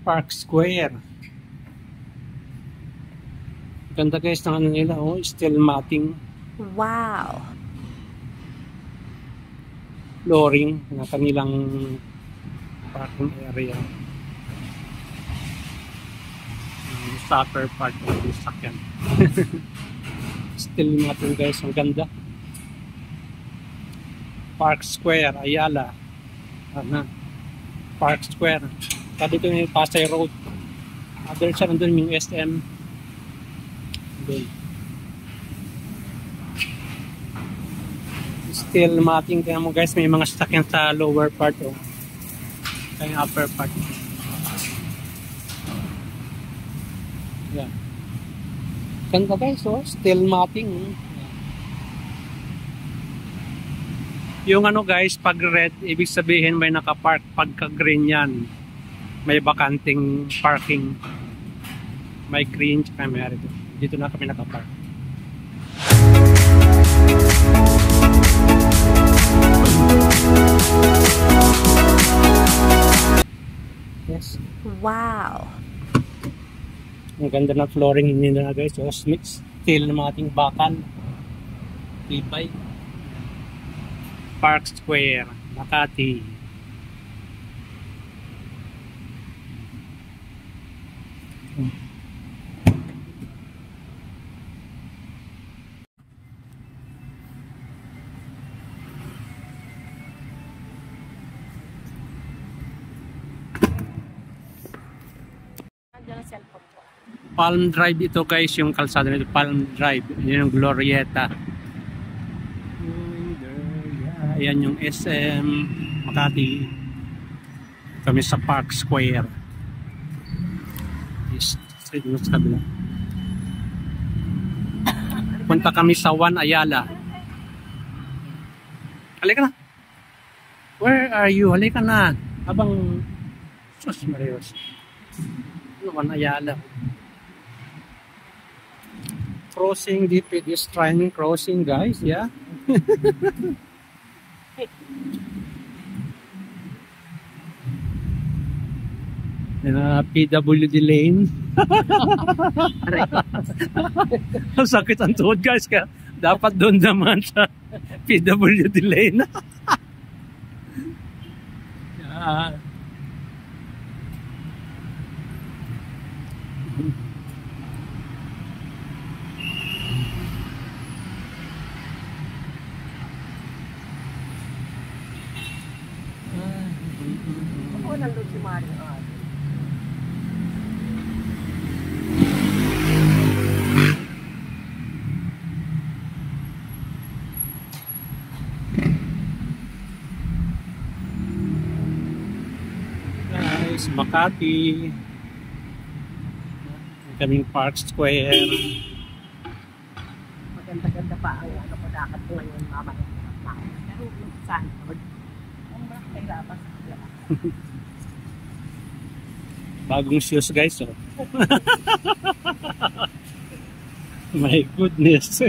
Park Square. Ganda guys ng ano nila, oh, steel matting. Wow! Flooring na kanilang parking area. Soccer park ng sakyan. Steel matting guys, ang ganda. Park Square, Ayala. Park Square. Sabi ito yung Pasay Road. Other siya nandun yung SM. Doon. Still matting. Kaya mo guys, may mga sasakyan sa lower part. Oh. Kaya upper part. Yan. Ganda guys, oh. Still matting. Yung ano guys, pag red, ibig sabihin may nakapark. Pagka green yan, may bakanting parking. May green, tsaka may red. Dito na kami nakapark. Yes. Wow! Ang ganda ng flooring nila guys. So, steel ng mga ating bakal. Tibay. Park Square, Makati. Palm Drive ito guys, yung kalsada nito. Palm Drive. Yan yung Glorieta. Ayan yung SM Makati. Kami sa Park Square. Straight mo sa kabila. Punta kami sa One Ayala. Halika na. Where are you? Halika na. Habang Sus Marios. One Ayala. Crossing the pedestrian crossing guys, yeah. PWD lane. Sakit ang tuhod guys, kaya dapat doon naman sa PWD lane. Yeah. Nandun si Mario. Guys, Makati. Kaming Park Square. Maganda-ganda pa ang ano ko dapat ko ngayon mama. Pero saan? Ang mahirapan sa kanila. Bagong shoes guys, oh. My goodness.